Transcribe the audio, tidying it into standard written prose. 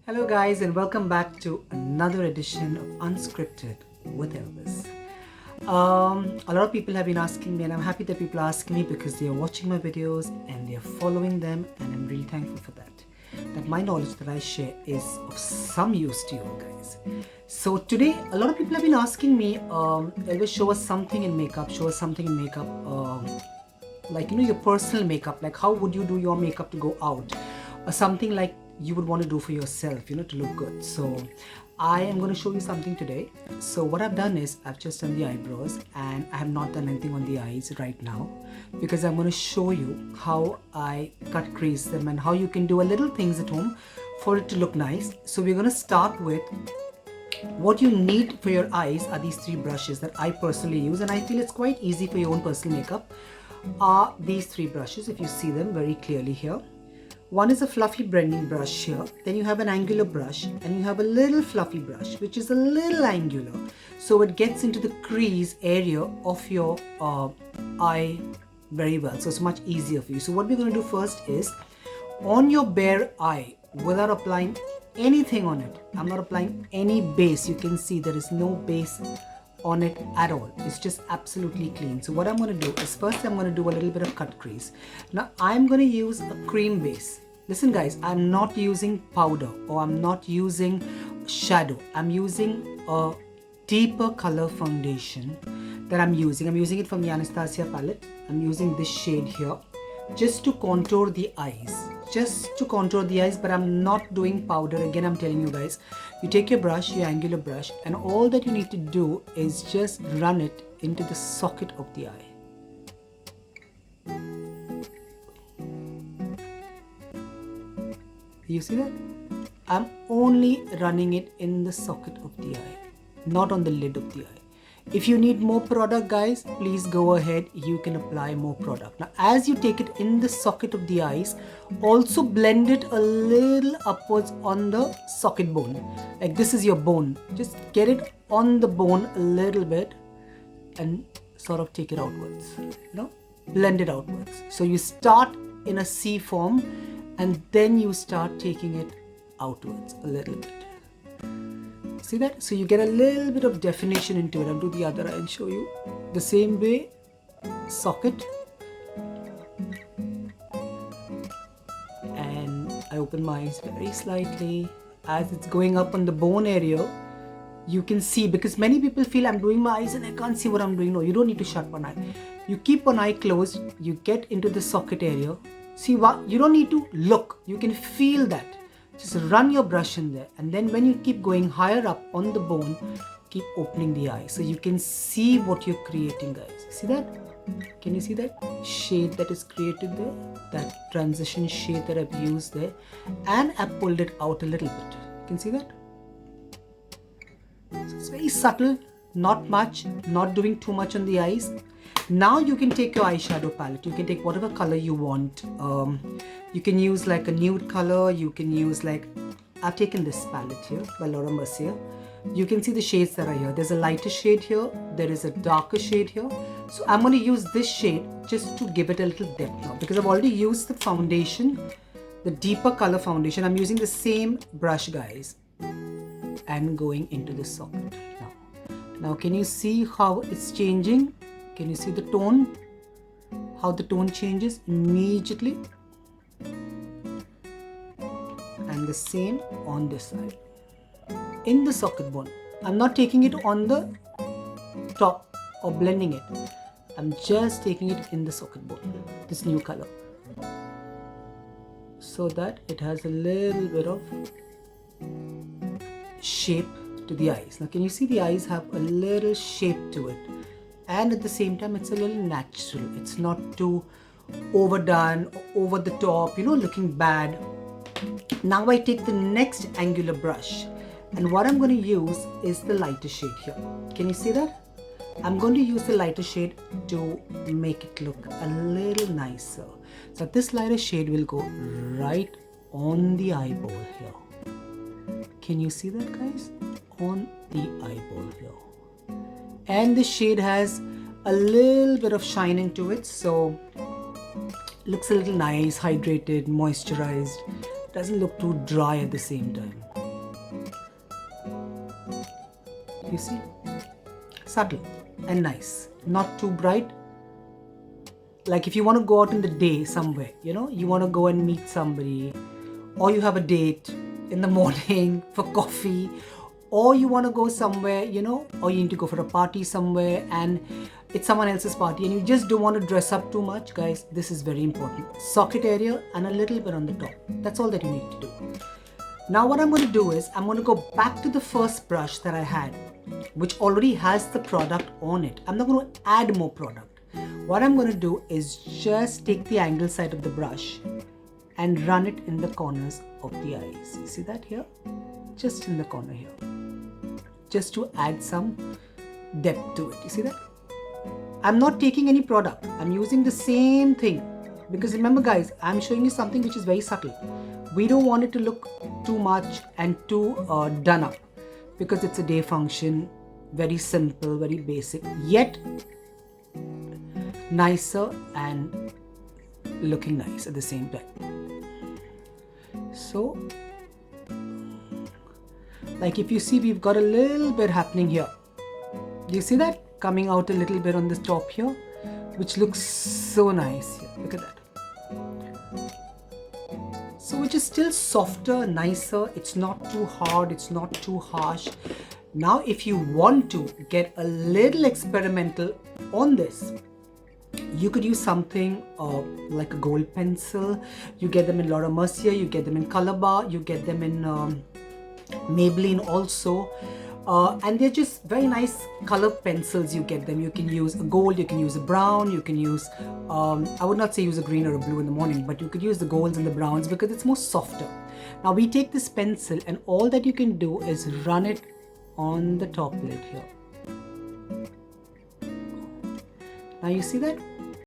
Hello guys, and welcome back to another edition of Unscripted with Elvis. A lot of people have been asking me, and I'm happy that people are asking me because they are watching my videos and they are following them, and I'm really thankful for that. That my knowledge that I share is of some use to you guys. So today, a lot of people have been asking me, Elvis, show us something in makeup, like your personal makeup, like how would you do your makeup to go out, or something like you would want to do for yourself, to look good. So I am going to show you something today. So what I've done is I've just done the eyebrows, and I have not done anything on the eyes right now because I'm going to show you how I cut crease them and how you can do a little things at home for it to look nice. So we're going to start with what you need for your eyes are these three brushes that I personally use, and I feel it's quite easy for your own personal makeup. Are these three brushes, if you see them very clearly here. One is a fluffy blending brush here, then you have an angular brush, and you have a little fluffy brush which is a little angular, so it gets into the crease area of your eye very well, so it's much easier for you. So what we're going to do first is on your bare eye, without applying anything on it, I'm not applying any base. You can see there is no base on it at all. It's just absolutely clean. So what I'm going to do is first I'm going to do a little bit of cut crease. Now I'm going to use a cream base. Listen guys, I'm not using powder or I'm not using shadow. I'm using a deeper color foundation that I'm using. I'm using it from the Anastasia palette. I'm using this shade here just to contour the eyes. But I'm not doing powder. Again, I'm telling you guys, you take your brush, your angular brush, and all that you need to do is just run it into the socket of the eye. You see that? I'm only running it in the socket of the eye, not on the lid of the eye. If you need more product guys, please go ahead, you can apply more product. Now as you take it in the socket of the eyes, also blend it a little upwards on the socket bone. Like this is your bone. Just get it on the bone a little bit and sort of take it outwards. Blend it outwards. So you start in a C form and then you start taking it outwards a little bit. See that? So you get a little bit of definition into it. I'll do the other eye and show you. The same way, socket. And I open my eyes very slightly. As it's going up on the bone area, you can see, because many people feel I'm doing my eyes and I can't see what I'm doing. No, you don't need to shut one eye. You keep one eye closed, you get into the socket area. See what? You don't need to look. You can feel that. Just run your brush in there, and then when you keep going higher up on the bone, keep opening the eye so you can see what you're creating guys. See that? Can you see that shade that is created there? That transition shade that I've used there, and I pulled it out a little bit. You can see that? So it's very subtle, not much, not doing too much on the eyes. Now you can take your eyeshadow palette. You can take whatever color you want. You can use like a nude color. You can use like, I've taken this palette here by Laura Mercier. You can see the shades that are here. There's a lighter shade here. There is a darker shade here. So I'm going to use this shade just to give it a little depth now, because I've already used the foundation, the deeper color foundation. I'm using the same brush guys and going into the socket now. Now can you see how it's changing? Can you see the tone? How the tone changes immediately? And the same on this side. In the socket bone. I'm not taking it on the top or blending it. I'm just taking it in the socket bone. This new color. So that it has a little bit of shape to the eyes. Now can you see the eyes have a little shape to it? And at the same time, it's a little natural. It's not too overdone, or over the top, looking bad. Now I take the next angular brush, and what I'm going to use is the lighter shade here. Can you see that? I'm going to use the lighter shade to make it look a little nicer. So this lighter shade will go right on the eyeball here. Can you see that guys? On the eyeball here. And the shade has a little bit of shine into it, so looks a little nice, hydrated, moisturized. Doesn't look too dry at the same time. You see? Subtle and nice. Not too bright. Like if you want to go out in the day somewhere, you know, you want to go and meet somebody, or you have a date in the morning for coffee, or you want to go somewhere, you know, or you need to go for a party somewhere and it's someone else's party and you just don't want to dress up too much, guys, this is very important. Socket area and a little bit on the top. That's all that you need to do. Now what I'm going to do is I'm going to go back to the first brush that I had, which already has the product on it. I'm not going to add more product. What I'm going to do is just take the angle side of the brush and run it in the corners of the eyes. You see that here? Just in the corner here. Just to add some depth to it. You see that? I'm not taking any product. I'm using the same thing. Because remember guys, I'm showing you something which is very subtle. We don't want it to look too much and too done up. Because it's a day function. Very simple, very basic. Yet nicer and looking nice at the same time. So, like if you see, we've got a little bit happening here. Do you see that? Coming out a little bit on the top here, which looks so nice here. Look at that. So which is still softer, nicer. It's not too hard. It's not too harsh. Now, if you want to get a little experimental on this, you could use something like a gold pencil. You get them in Laura Mercier, you get them in Color Bar, you get them in Maybelline also. And they're just very nice color pencils. You get them. You can use a gold, you can use a brown, you can use, I would not say use a green or a blue in the morning, but you could use the golds and the browns because it's more softer. Now we take this pencil and all that you can do is run it on the top lid here. Now you see that?